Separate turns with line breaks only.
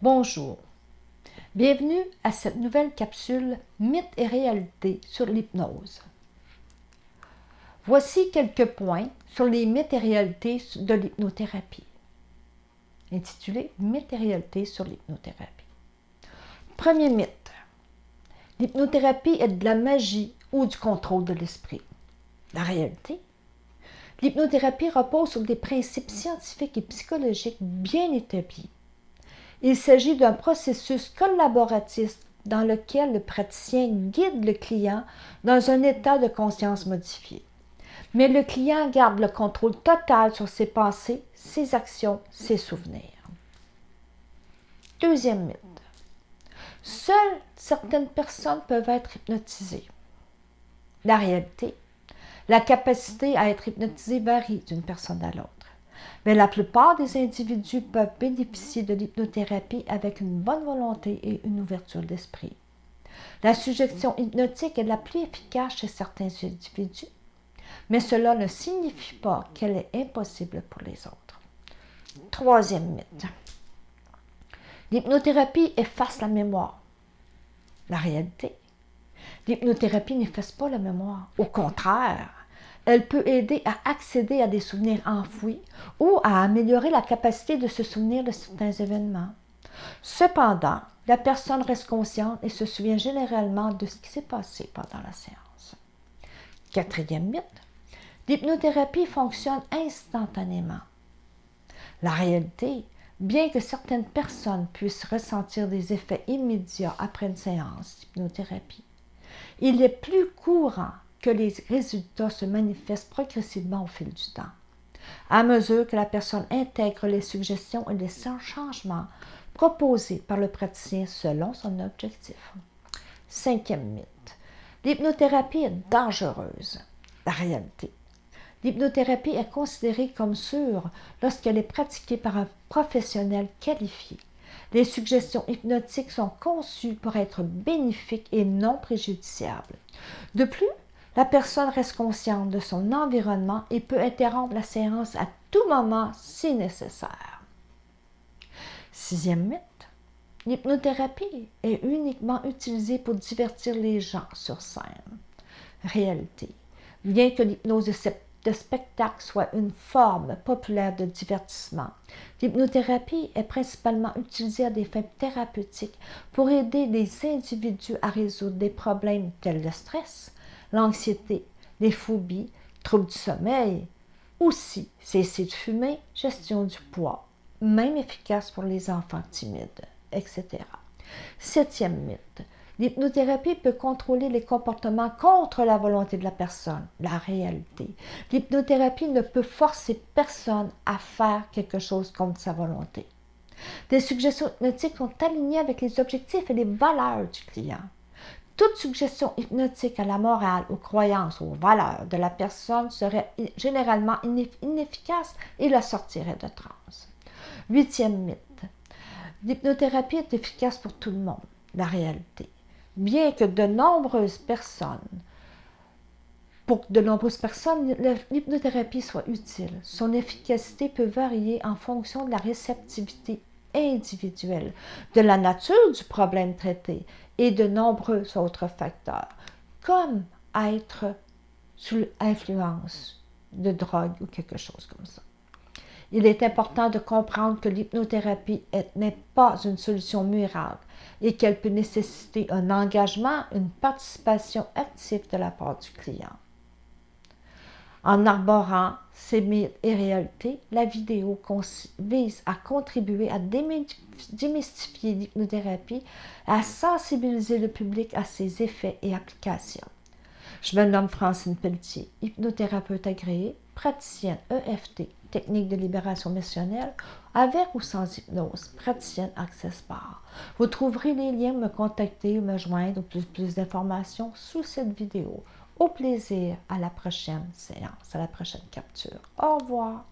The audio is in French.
Bonjour, bienvenue à cette nouvelle capsule Mythes et réalités sur l'hypnose. Voici quelques points sur les mythes et réalités de l'hypnothérapie, intitulé Mythes et réalités sur l'hypnothérapie. Premier mythe, l'hypnothérapie est de la magie ou du contrôle de l'esprit. La réalité, l'hypnothérapie repose sur des principes scientifiques et psychologiques bien établis. Il s'agit d'un processus collaboratif dans lequel le praticien guide le client dans un état de conscience modifié. Mais le client garde le contrôle total sur ses pensées, ses actions, ses souvenirs. Deuxième mythe. Seules certaines personnes peuvent être hypnotisées. La réalité, la capacité à être hypnotisé varie d'une personne à l'autre. Mais la plupart des individus peuvent bénéficier de l'hypnothérapie avec une bonne volonté et une ouverture d'esprit. La suggestion hypnotique est la plus efficace chez certains individus, mais cela ne signifie pas qu'elle est impossible pour les autres. Troisième mythe. L'hypnothérapie efface la mémoire. La réalité, l'hypnothérapie n'efface pas la mémoire. Au contraire, elle peut aider à accéder à des souvenirs enfouis ou à améliorer la capacité de se souvenir de certains événements. Cependant, la personne reste consciente et se souvient généralement de ce qui s'est passé pendant la séance. Quatrième mythe, l'hypnothérapie fonctionne instantanément. La réalité, bien que certaines personnes puissent ressentir des effets immédiats après une séance d'hypnothérapie, il est plus courant que les résultats se manifestent progressivement au fil du temps, à mesure que la personne intègre les suggestions et les changements proposés par le praticien selon son objectif. Cinquième mythe. L'hypnothérapie est dangereuse. La réalité. L'hypnothérapie est considérée comme sûre lorsqu'elle est pratiquée par un professionnel qualifié. Les suggestions hypnotiques sont conçues pour être bénéfiques et non préjudiciables. De plus, la personne reste consciente de son environnement et peut interrompre la séance à tout moment si nécessaire. Sixième mythe. L'hypnothérapie est uniquement utilisée pour divertir les gens sur scène. Réalité. Bien que l'hypnose de spectacle soit une forme populaire de divertissement, l'hypnothérapie est principalement utilisée à des fins thérapeutiques pour aider les individus à résoudre des problèmes tels le stress, l'anxiété, les phobies, troubles du sommeil, aussi cesser de fumer, gestion du poids, même efficace pour les enfants timides, etc. Septième mythe. L'hypnothérapie peut contrôler les comportements contre la volonté de la personne. La réalité. L'hypnothérapie ne peut forcer personne à faire quelque chose contre sa volonté. Des suggestions hypnotiques sont alignées avec les objectifs et les valeurs du client. Toute suggestion hypnotique à la morale, aux croyances, aux valeurs de la personne serait généralement inefficace et la sortirait de transe. Huitième mythe. L'hypnothérapie est efficace pour tout le monde. La réalité. Bien que pour de nombreuses personnes, l'hypnothérapie soit utile. Son efficacité peut varier en fonction de la réceptivité individuelle, de la nature du problème traité et de nombreux autres facteurs, comme être sous l'influence de drogue ou quelque chose comme ça. Il est important de comprendre que l'hypnothérapie n'est pas une solution miracle et qu'elle peut nécessiter un engagement, une participation active de la part du client. En arborant ces mythes et réalités, la vidéo vise à contribuer à démystifier l'hypnothérapie, à sensibiliser le public à ses effets et applications. Je me nomme Francine Pelletier, hypnothérapeute agréée, praticienne EFT, technique de libération missionnelle, avec ou sans hypnose, praticienne Access Bar. Vous trouverez les liens pour me contacter ou me joindre pour plus d'informations sous cette vidéo. Au plaisir, à la prochaine séance, à la prochaine capture. Au revoir.